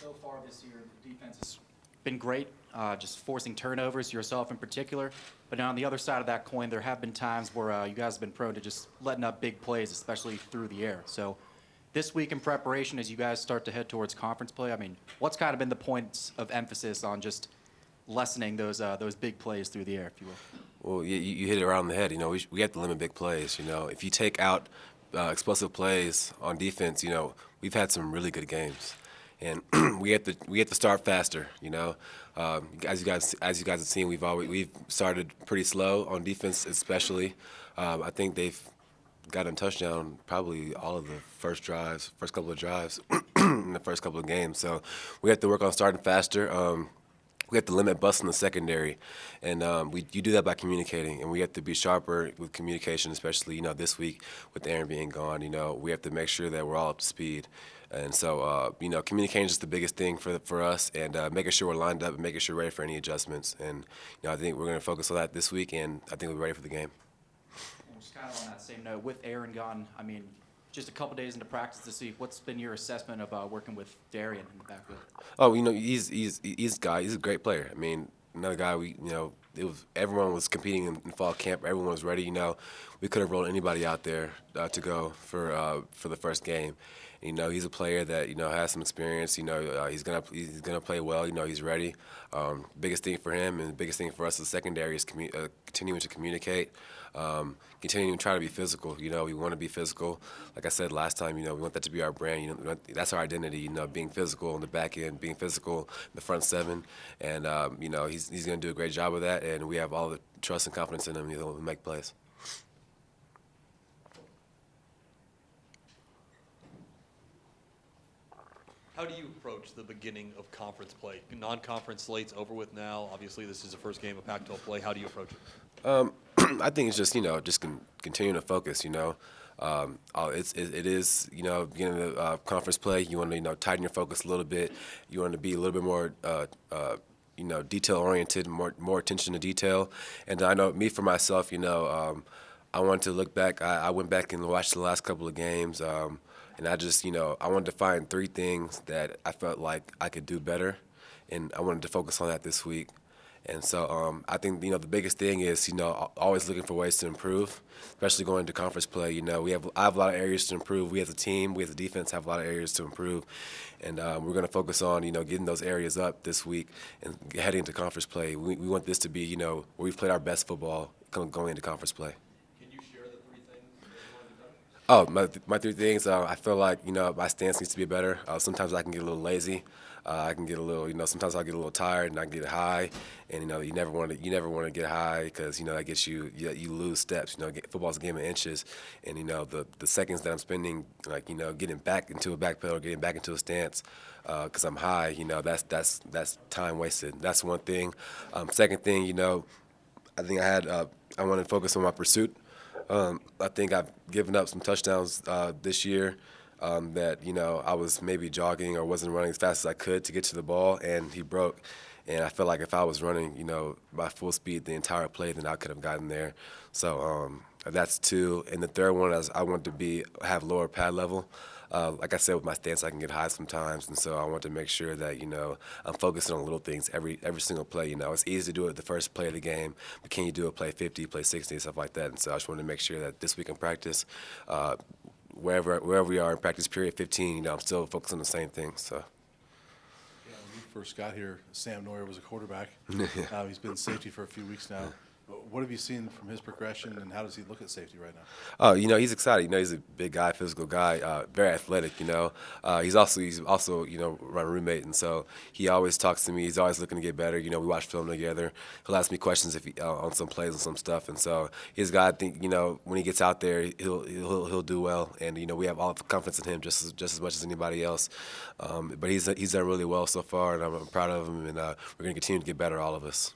So far this year, the defense has been great, just forcing turnovers, yourself in particular. But on the other side of that coin, there have been times where you guys have been prone to just letting up big plays, especially through the air. So this week in preparation, as you guys start to head towards conference play, I mean, what's kind of been the points of emphasis on just lessening those big plays through the air, if you will? Well, you hit it right on the head. We have to limit big plays. If you take out explosive plays on defense, we've had some really good games, and we have to start faster. As you guys have seen, we've started pretty slow on defense, especially. I think they've gotten a touchdown probably all of the first couple of drives in the first couple of games. So we have to work on starting faster. We have to limit busts in the secondary, and you do that by communicating, and we have to be sharper with communication, especially this week with Aaron being gone. We have to make sure that we're all up to speed, and so communicating is just the biggest thing for us, and making sure we're lined up and making sure we're ready for any adjustments. And I think we're going to focus on that this week, and I think we're ready for the game. And just kind of on that same note, with Aaron gone, I mean, just a couple days into practice this week, what's been your assessment of working with Darian in the backfield? Oh, he's a great player. I mean, another guy everyone was competing in fall camp. Everyone was ready. We could have rolled anybody out there to go for the first game. He's a player that has some experience. He's gonna play well. He's ready. Biggest thing for him and the biggest thing for us as secondary is continuing to communicate, continuing to try to be physical. We want to be physical. Like I said last time, we want that to be our brand. That's our identity. Being physical in the back end, being physical in the front seven, and he's gonna do a great job of that. And we have all the trust and confidence in him. He'll make plays. How do you approach the beginning of conference play? Non-conference slate's over with now. Obviously, this is the first game of Pac-12 play. How do you approach it? I think it's just continuing to focus. It is beginning of conference play. You want to tighten your focus a little bit. You want to be a little bit more detail oriented, more attention to detail. And I know me for myself, I wanted to look back. I went back and watched the last couple of games. And I just, I wanted to find 3 things that I felt like I could do better, and I wanted to focus on that this week. And so I think, the biggest thing is, always looking for ways to improve, especially going into conference play. I have a lot of areas to improve. We as a team, we as a defense have a lot of areas to improve. And we're going to focus on, getting those areas up this week and heading into conference play. We want this to be, where we've played our best football going into conference play. Oh, my 3 things. I feel like my stance needs to be better. Sometimes I can get a little lazy. I can get a little sometimes I get a little tired and I get high. And you never want to get high because that gets you lose steps. Football's a game of inches, and the seconds that I'm spending getting back into a back pedal, getting back into a stance because I'm high. That's time wasted. That's one thing. Second thing, I think I want to focus on my pursuit. I think I've given up some touchdowns this year that, I was maybe jogging or wasn't running as fast as I could to get to the ball, and he broke. And I feel like if I was running, by full speed the entire play, then I could have gotten there. So that's 2. And the third one is I want to have lower pad level. Like I said, with my stance, I can get high sometimes, and so I want to make sure that I'm focusing on little things every single play. It's easy to do it the first play of the game, but can you do it play 50, play 60, stuff like that? And so I just want to make sure that this week in practice, wherever we are in practice period 15, I'm still focused on the same things. So. Yeah, when we first got here, Sam Neuer was a quarterback. He's been safety for a few weeks now. What have you seen from his progression, and how does he look at safety right now? Oh, he's excited. He's a big guy, physical guy, very athletic. He's also my roommate, and so he always talks to me. He's always looking to get better. We watch film together. He'll ask me questions on some plays and some stuff, and so he's a guy. I think when he gets out there, he'll do well, and we have all the confidence in him just as much as anybody else. But he's done really well so far, and I'm proud of him, and we're going to continue to get better, all of us.